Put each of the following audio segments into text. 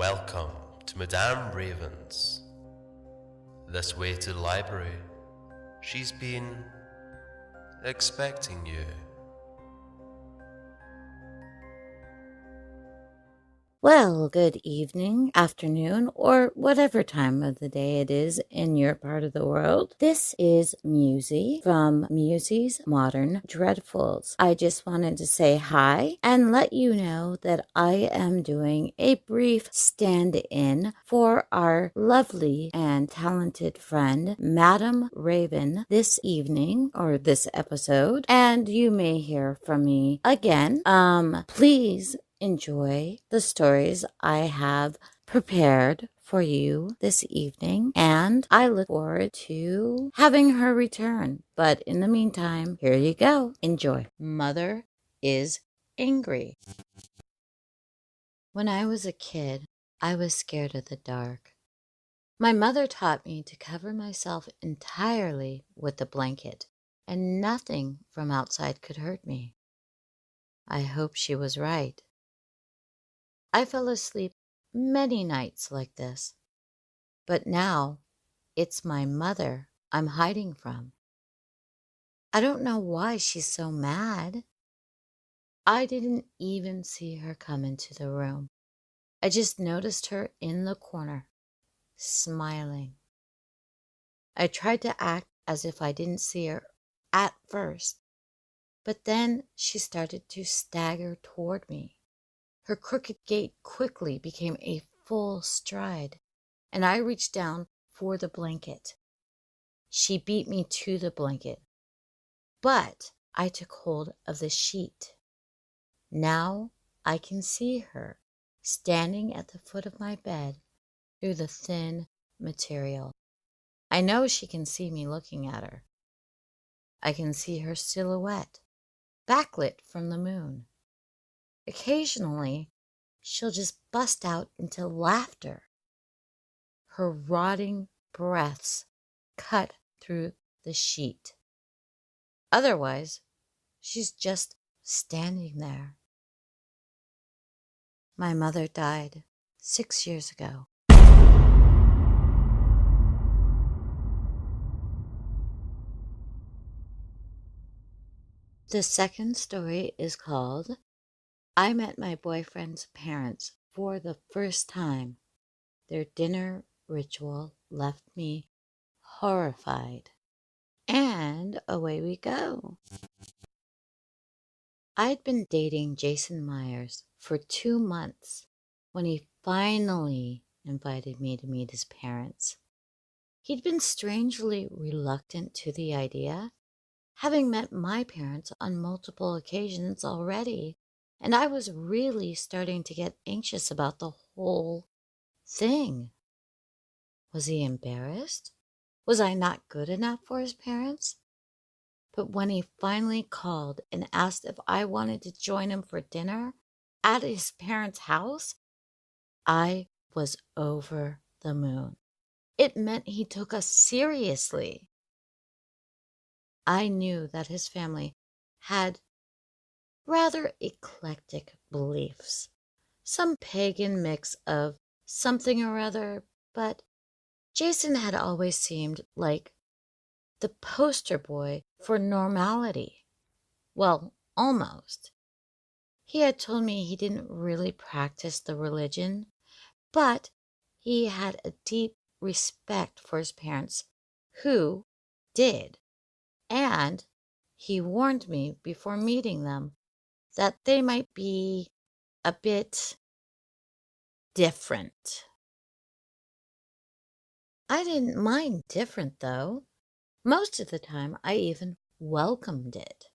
Welcome to Madame Raven's. This way to the library. She's been expecting you. Well, good evening, afternoon, or whatever time of the day it is in your part of the world. This is Musey from Musey's Modern Dreadfuls. I just wanted to say hi and let you know that I am doing a brief stand-in for our lovely and talented friend, Madam Raven, this evening or this episode, and you may hear from me again. Please enjoy the stories I have prepared for you this evening, and I look forward to having her return. But in the meantime, here you go. Enjoy. Mother is angry. When I was a kid, I was scared of the dark. My mother taught me to cover myself entirely with a blanket, and nothing from outside could hurt me. I hope she was right. I fell asleep many nights like this, but now it's my mother I'm hiding from. I don't know why she's so mad. I didn't even see her come into the room. I just noticed her in the corner, smiling. I tried to act as if I didn't see her at first, but then she started to stagger toward me. Her crooked gait quickly became a full stride, and I reached down for the blanket. She beat me to the blanket, but I took hold of the sheet. Now I can see her standing at the foot of my bed through the thin material. I know she can see me looking at her. I can see her silhouette, backlit from the moon. Occasionally, she'll just bust out into laughter. Her rotting breaths cut through the sheet. Otherwise, she's just standing there. My mother died 6 years ago. The second story is called I Met My Boyfriend's Parents for the First Time. Their dinner ritual left me horrified. And away we go. I'd been dating Jason Myers for 2 months when he finally invited me to meet his parents. He'd been strangely reluctant to the idea, having met my parents on multiple occasions already, and I was really starting to get anxious about the whole thing. Was he embarrassed? Was I not good enough for his parents? But when he finally called and asked if I wanted to join him for dinner at his parents' house, I was over the moon. It meant he took us seriously. I knew that his family had rather eclectic beliefs, some pagan mix of something or other, but Jason had always seemed like the poster boy for normality. Well, almost. He had told me he didn't really practice the religion, but he had a deep respect for his parents, who did. And he warned me before meeting them that they might be a bit different. I didn't mind different, though. Most of the time, I even welcomed it.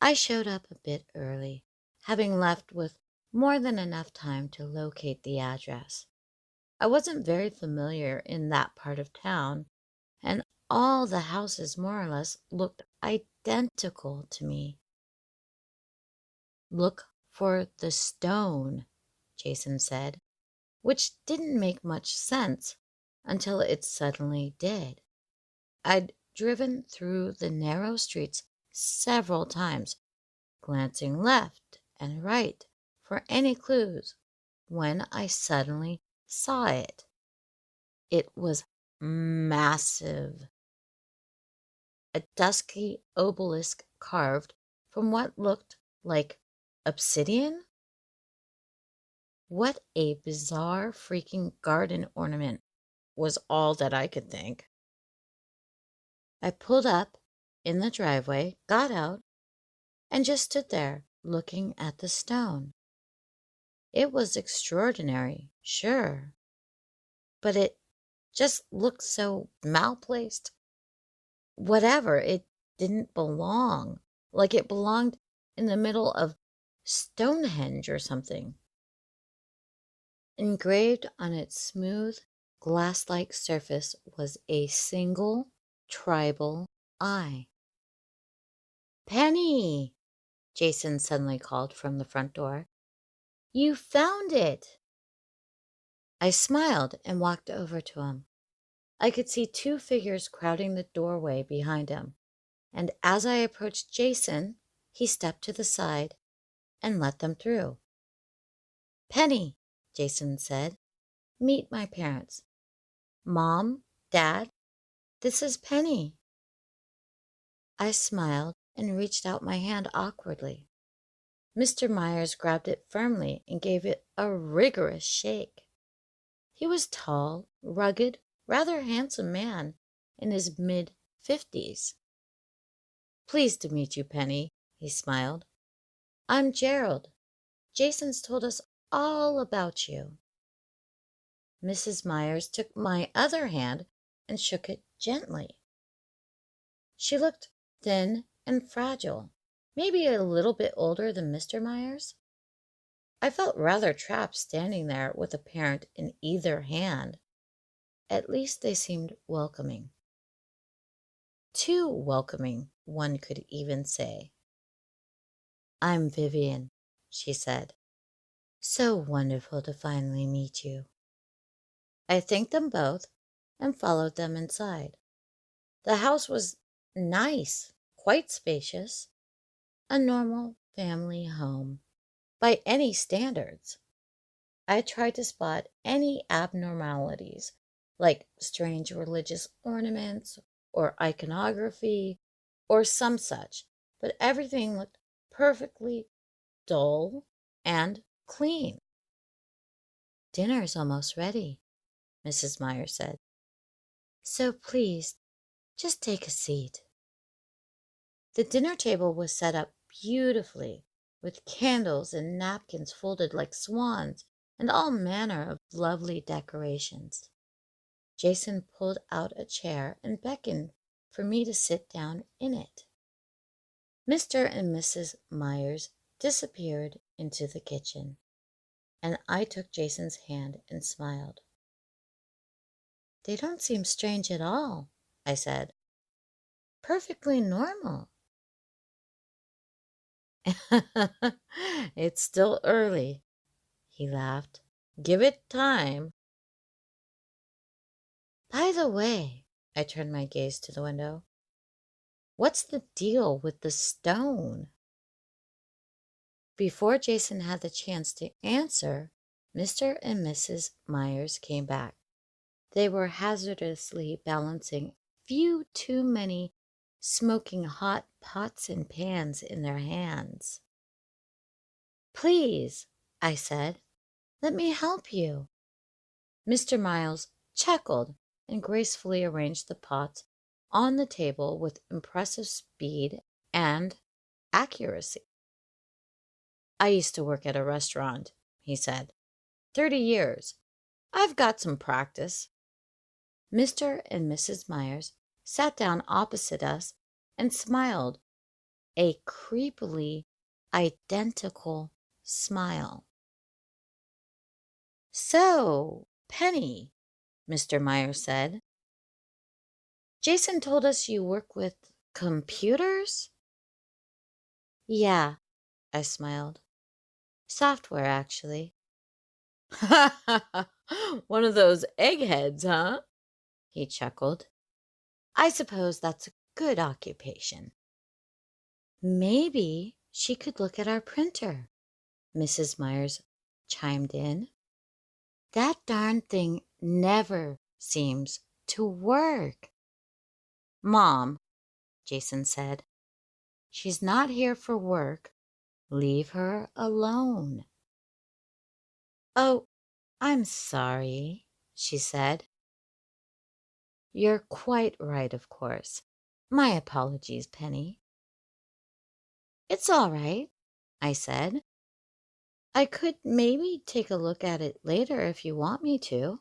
I showed up a bit early, having left with more than enough time to locate the address. I wasn't very familiar in that part of town, and all the houses more or less looked identical to me. Look for the stone, Jason said, which didn't make much sense until it suddenly did. I'd driven through the narrow streets several times, glancing left and right for any clues, when I suddenly saw it. It was massive, a dusky obelisk carved from what looked like obsidian. What a bizarre freaking garden ornament was all that I could think. I pulled up in the driveway, got out, and just stood there looking at the stone. It was extraordinary, sure, but it just looked so malplaced. Whatever, it didn't belong. Like it belonged in the middle of Stonehenge or something. Engraved on its smooth, glass-like surface was a single tribal eye. "Penny!" Jason suddenly called from the front door. "You found it!" I smiled and walked over to him. I could see two figures crowding the doorway behind him, and as I approached Jason, he stepped to the side and let them through. "Penny," Jason said, "meet my parents. Mom, Dad, this is Penny." I smiled and reached out my hand awkwardly. Mr. Myers grabbed it firmly and gave it a rigorous shake. He was tall, rugged, rather handsome man in his mid-50s. "Pleased to meet you, Penny," he smiled. "I'm Gerald. Jason's told us all about you." Mrs. Myers took my other hand and shook it gently. She looked thin and fragile, maybe a little bit older than Mr. Myers. I felt rather trapped standing there with a parent in either hand. At least they seemed welcoming. Too welcoming, one could even say. "I'm Vivian," she said. "So wonderful to finally meet you." I thanked them both and followed them inside. The house was nice, quite spacious, a normal family home by any standards. I tried to spot any abnormalities, like strange religious ornaments or iconography or some such, but everything looked perfectly dull and clean. "Dinner's almost ready," Mrs. Myers said. "So please, just take a seat." The dinner table was set up beautifully, with candles and napkins folded like swans and all manner of lovely decorations. Jason pulled out a chair and beckoned for me to sit down in it. Mr. and Mrs. Myers disappeared into the kitchen, and I took Jason's hand and smiled. "They don't seem strange at all," I said. "Perfectly normal." "It's still early," he laughed. "Give it time." "By the way," I turned my gaze to the window, "what's the deal with the stone?" Before Jason had the chance to answer, Mr. and Mrs. Myers came back. They were hazardously balancing few too many smoking hot pots and pans in their hands. "Please," I said, "let me help you." Mr. Miles chuckled and gracefully arranged the pots on the table with impressive speed and accuracy. "I used to work at a restaurant," he said. 30 years. I've got some practice." Mr. and Mrs. Myers sat down opposite us and smiled, a creepily identical smile. "So, Penny," Mr. Myers said, "Jason told us you work with computers?" "Yeah," I smiled. "Software, actually." "One of those eggheads, huh?" he chuckled. "I suppose that's a good occupation." "Maybe she could look at our printer," Mrs. Myers chimed in. That darn thing never seems to work. Mom, Jason said, she's not here for work. Leave her alone. Oh, I'm sorry, she said. You're quite right, of course. My apologies, Penny. It's all right, I said. I could maybe take a look at it later if you want me to.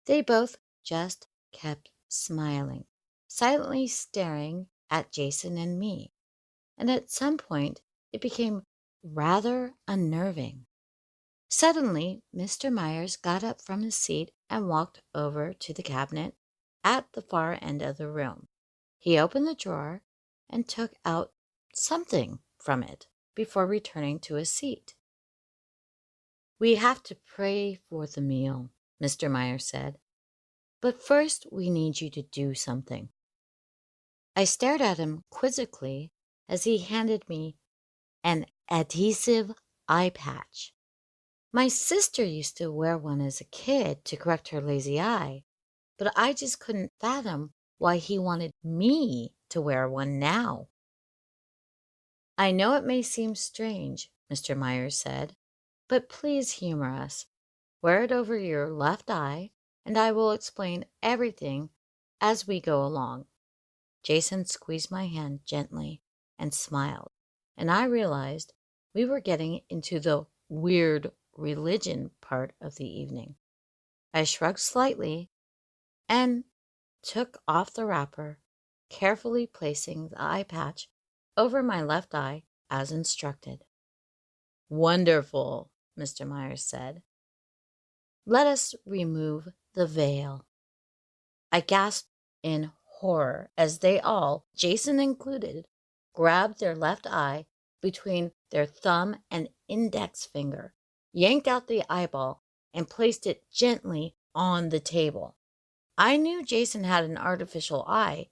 They both just kept smiling, silently staring at Jason and me, and at some point it became rather unnerving. Suddenly, Mr. Myers got up from his seat and walked over to the cabinet at the far end of the room. He opened the drawer and took out something from it before returning to his seat. We have to pray for the meal, Mr. Myers said, but first we need you to do something. I stared at him quizzically as he handed me an adhesive eye patch. My sister used to wear one as a kid to correct her lazy eye, but I just couldn't fathom why he wanted me to wear one now. I know it may seem strange, Mr. Myers said, but please humor us. Wear it over your left eye, and I will explain everything as we go along. Jason squeezed my hand gently and smiled, and I realized we were getting into the weird religion part of the evening. I shrugged slightly and took off the wrapper, carefully placing the eye patch over my left eye as instructed. Wonderful, Mr. Myers said. Let us remove the veil. I gasped in horror as they all, Jason included, grabbed their left eye between their thumb and index finger, yanked out the eyeball, and placed it gently on the table. I knew Jason had an artificial eye,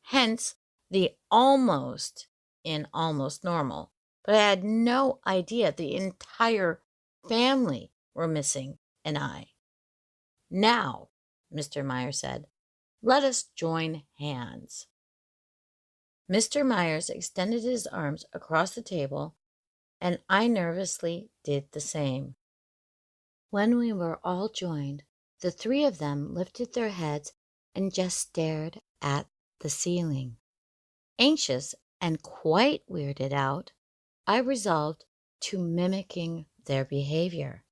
hence the almost in almost normal, but I had no idea the entire family were missing an eye. Now, Mr. Myers said, let us join hands. Mr. Myers extended his arms across the table, and I nervously did the same. When we were all joined, the three of them lifted their heads and just stared at the ceiling. Anxious and quite weirded out, I resolved to mimicking their behavior.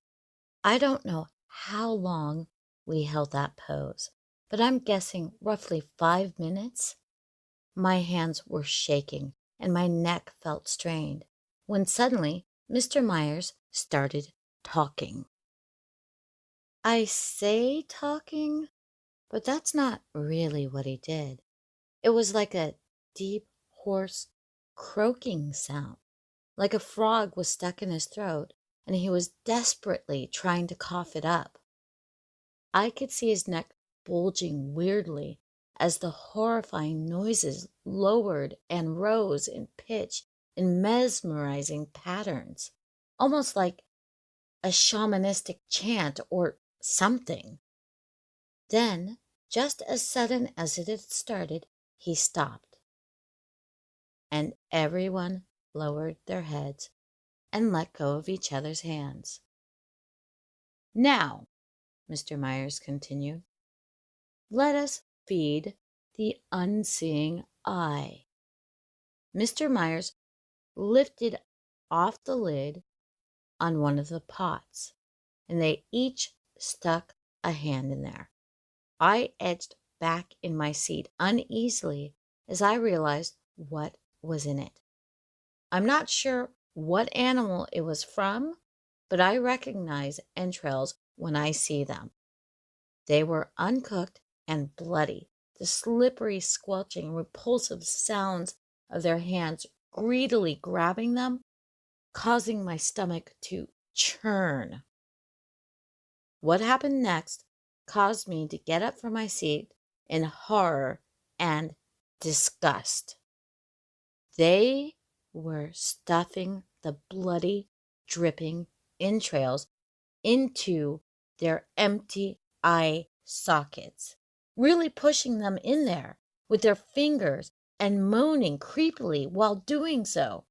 I don't know how long we held that pose, but I'm guessing roughly 5 minutes. My hands were shaking and my neck felt strained when suddenly Mr. Myers started talking. I say talking, but that's not really what he did. It was like a deep, hoarse, croaking sound, like a frog was stuck in his throat and he was desperately trying to cough it up. I could see his neck bulging weirdly as the horrifying noises lowered and rose in pitch in mesmerizing patterns, almost like a shamanistic chant or something. Then, just as sudden as it had started, he stopped, and everyone lowered their heads and let go of each other's hands. Now, Mr. Myers continued, let us feed the unseeing eye. Mr. Myers lifted off the lid on one of the pots, and they each stuck a hand in there. I edged back in my seat uneasily as I realized what was in it. I'm not sure what animal it was from, but I recognize entrails when I see them. They were uncooked and bloody, the slippery, squelching, repulsive sounds of their hands greedily grabbing them, causing my stomach to churn. What happened next caused me to get up from my seat in horror and disgust. They were stuffing the bloody, dripping entrails into their empty eye sockets, really pushing them in there with their fingers and moaning creepily while doing so.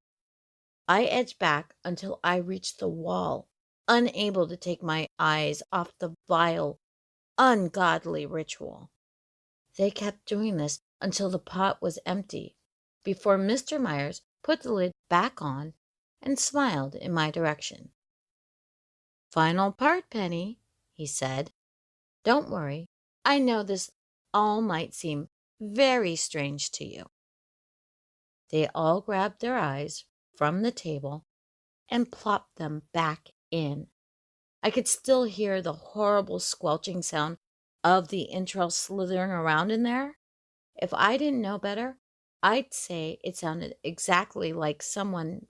I edged back until I reached the wall, unable to take my eyes off the vile, ungodly ritual. They kept doing this until the pot was empty, before Mr. Myers put the lid back on and smiled in my direction. "Final part, Penny," he said. "Don't worry. I know this all might seem very strange to you." They all grabbed their eyes from the table and plopped them back in. I could still hear the horrible squelching sound of the entrails slithering around in there. If I didn't know better, I'd say it sounded exactly like someone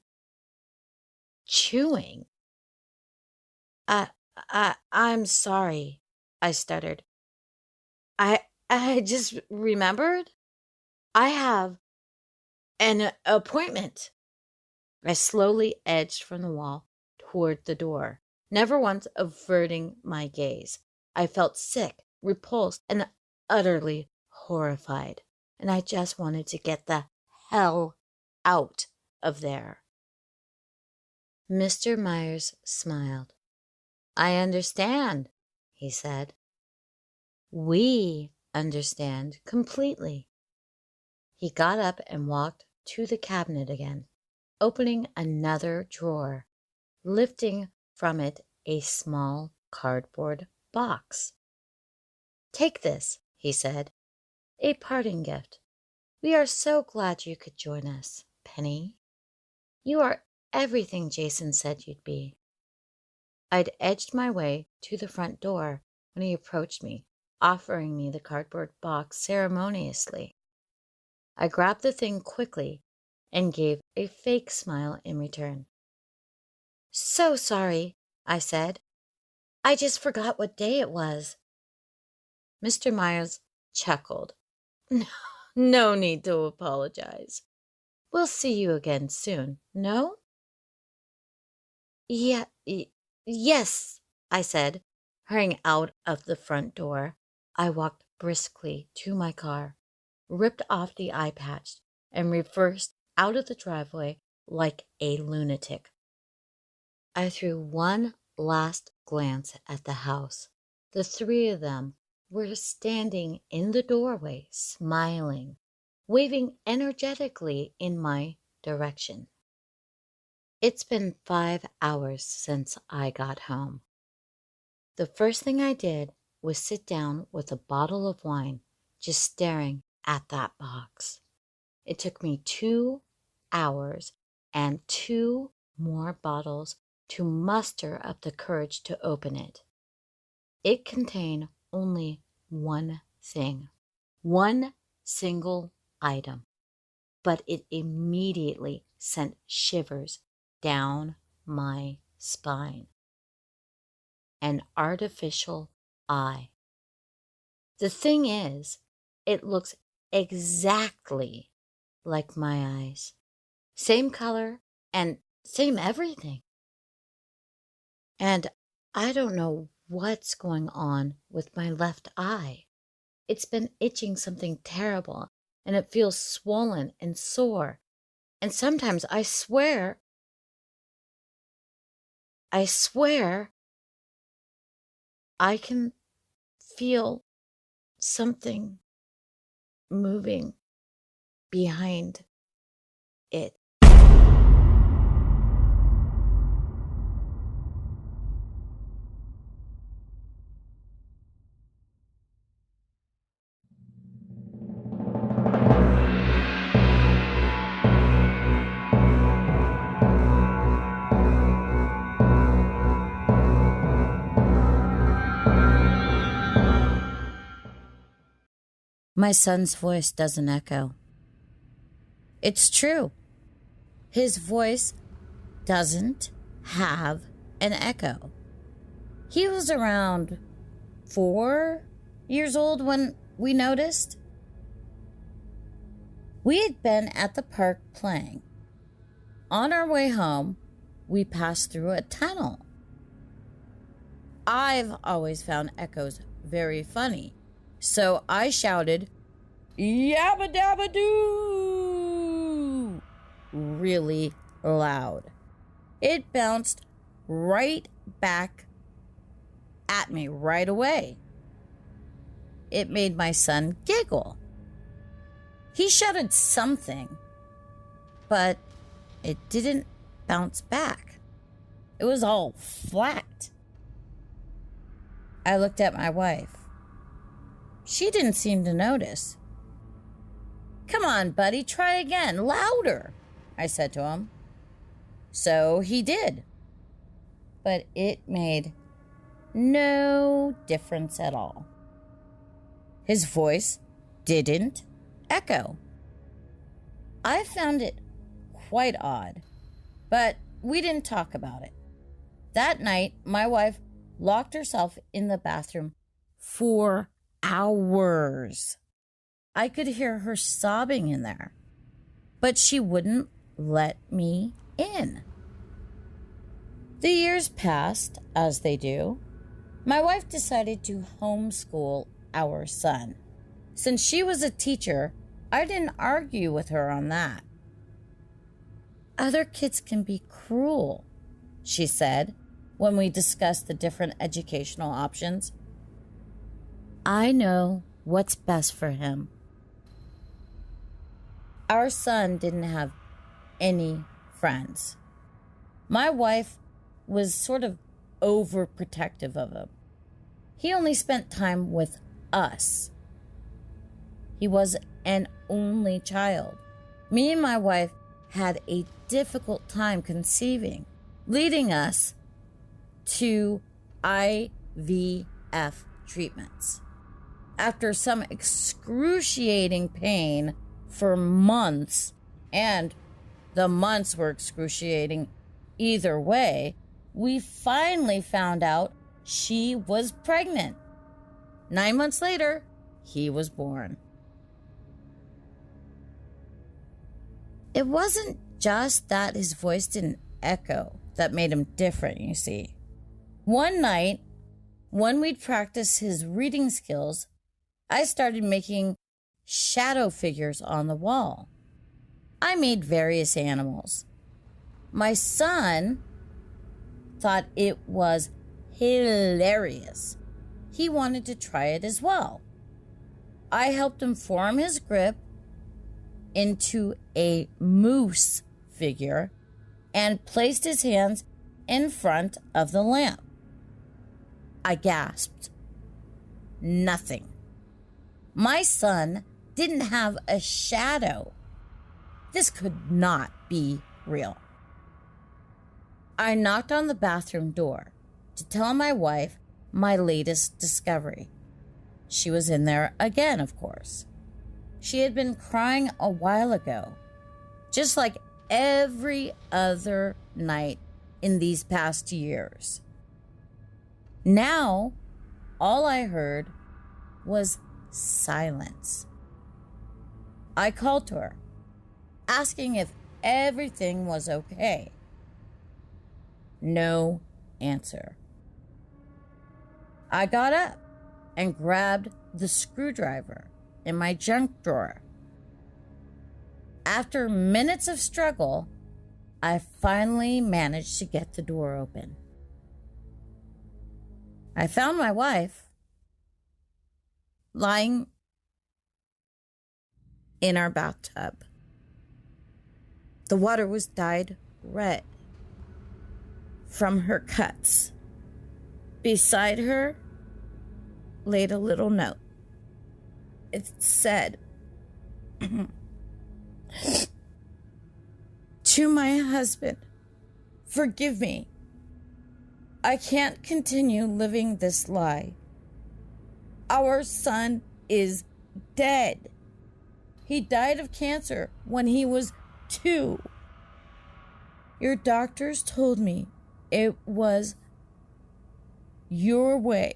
chewing. I'm sorry," I stuttered. I just remembered I have an appointment." I slowly edged from the wall toward the door, never once averting my gaze. I felt sick, repulsed, and utterly horrified, and I just wanted to get the hell out of there. Mr. Myers smiled. "I understand," he said. "We understand completely." He got up and walked to the cabinet again, opening another drawer, lifting from it a small cardboard box. "Take this," he said, "a parting gift. We are so glad you could join us, Penny. You are everything Jason said you'd be." I'd edged my way to the front door when he approached me, offering me the cardboard box ceremoniously. I grabbed the thing quickly and gave a fake smile in return. "So sorry," I said. "I just forgot what day it was." Mr. Myers chuckled. "No need to apologize. We'll see you again soon, no?" Yes," I said, hurrying out of the front door. I walked briskly to my car, ripped off the eye patch, and reversed out of the driveway like a lunatic. I threw one last glance at the house. The three of them were standing in the doorway, smiling, waving energetically in my direction. It's been 5 hours since I got home. The first thing I did was sit down with a bottle of wine, just staring at that box. It took me 2 hours and 2 more bottles to muster up the courage to open it. It contained only one thing, one single item, but it immediately sent shivers down my spine. An artificial eye. The thing is, it looks exactly like my eyes. Same color and same everything. And I don't know what's going on with my left eye. It's been itching something terrible, and it feels swollen and sore. And sometimes I swear I can feel something moving behind it. My son's voice doesn't echo. It's true. His voice doesn't have an echo. He was around 4 years old when we noticed. We had been at the park playing. On our way home, we passed through a tunnel. I've always found echoes very funny, so I shouted, "Yabba dabba doo!" really loud. It bounced right back at me right away. It made my son giggle. He shouted something, but it didn't bounce back. It was all flat. I looked at my wife. She didn't seem to notice. "Come on, buddy, try again, louder," I said to him. So he did. But it made no difference at all. His voice didn't echo. I found it quite odd, but we didn't talk about it. That night, my wife locked herself in the bathroom for hours. I could hear her sobbing in there, but she wouldn't let me in. The years passed, as they do. My wife decided to homeschool our son. Since she was a teacher, I didn't argue with her on that. "Other kids can be cruel," she said when we discussed the different educational options. "I know what's best for him." Our son didn't have any friends. My wife was sort of overprotective of him. He only spent time with us. He was an only child. Me and my wife had a difficult time conceiving, leading us to IVF treatments. After some excruciating pain for months, and the months were excruciating either way, we finally found out she was pregnant. 9 months later, he was born. It wasn't just that his voice didn't echo that made him different, you see. One night, when we'd practice his reading skills, I started making shadow figures on the wall. I made various animals. My son thought it was hilarious. He wanted to try it as well. I helped him form his grip into a moose figure and placed his hands in front of the lamp. I gasped. Nothing. My son didn't have a shadow. This could not be real. I knocked on the bathroom door to tell my wife my latest discovery. She was in there again, of course. She had been crying a while ago, just like every other night in these past years. Now, all I heard was silence. I called to her, asking if everything was okay. No answer. I got up and grabbed the screwdriver in my junk drawer. After minutes of struggle, I finally managed to get the door open. I found my wife lying in our bathtub. The water was dyed red from her cuts. Beside her laid a little note. It said, "To my husband, forgive me. I can't continue living this lie. Our son is dead. He died of cancer when he was 2. Your doctors told me it was your way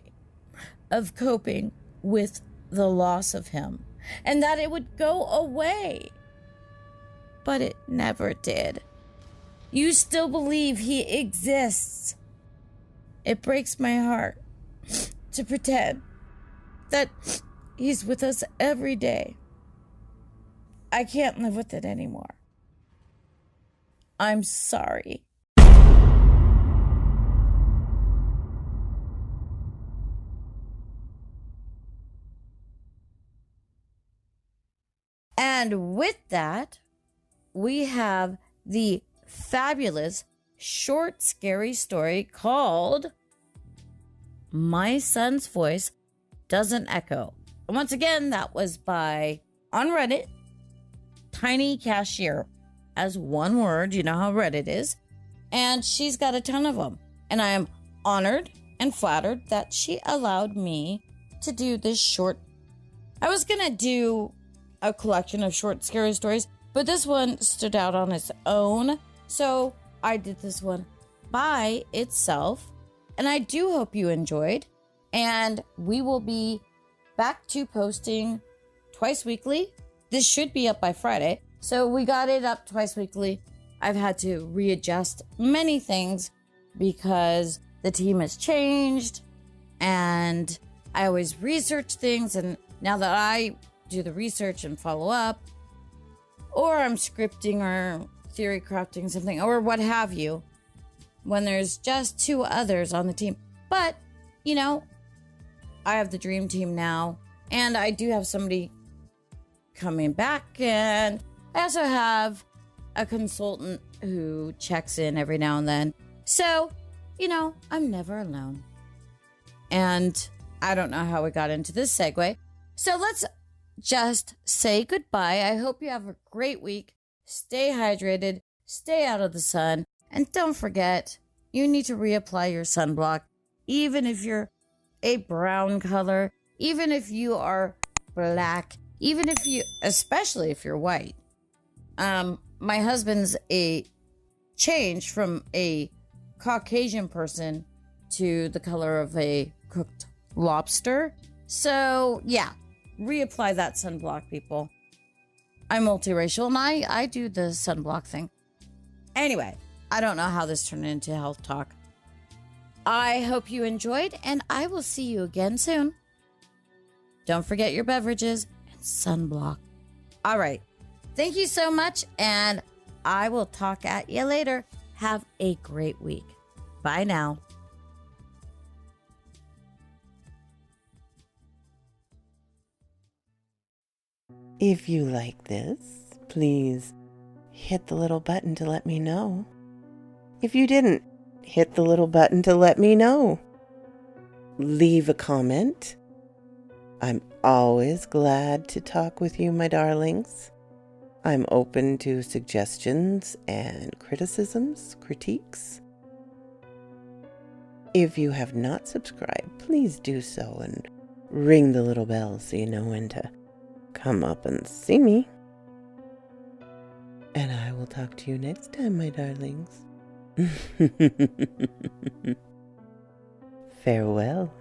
of coping with the loss of him, and that it would go away. But it never did. You still believe he exists. It breaks my heart to pretend that he's with us every day. I can't live with it anymore. I'm sorry. And with that, we have the fabulous short, scary story called My Son's Voice Doesn't Echo. And once again, that was by, on Reddit, Tiny Cashier, as one word. You know how Reddit is. And she's got a ton of them. And I am honored and flattered that she allowed me to do this short. I was going to do a collection of short, scary stories, but this one stood out on its own. So I did this one by itself. And I do hope you enjoyed. And we will be back to posting twice weekly. This should be up by Friday. So we got it up twice weekly. I've had to readjust many things because the team has changed and I always research things. And now that I do the research and follow up, or I'm scripting or theory crafting something or what have you, when there's just two others on the team. But, you know, I have the dream team now, and I do have somebody coming back, and I also have a consultant who checks in every now and then. So, you know, I'm never alone. And I don't know how we got into this segue. So let's just say goodbye. I hope you have a great week. Stay hydrated, stay out of the sun, and don't forget, you need to reapply your sunblock, even if you're a brown color, even if you are black, even if you, especially if you're white. My husband's a change from a Caucasian person to the color of a cooked lobster. So yeah, reapply that sunblock, people. I'm multiracial and I do the sunblock thing. Anyway, I don't know how this turned into health talk. I hope you enjoyed, and I will see you again soon. Don't forget your beverages and sunblock. All right. Thank you so much, and I will talk at you later. Have a great week. Bye now. If you like this, please hit the little button to let me know. If you didn't, hit the little button to let me know. Leave a comment. I'm always glad to talk with you, my darlings. I'm open to suggestions and criticisms, critiques. If you have not subscribed, please do so and ring the little bell so you know when to come up and see me. And I will talk to you next time, my darlings. Farewell.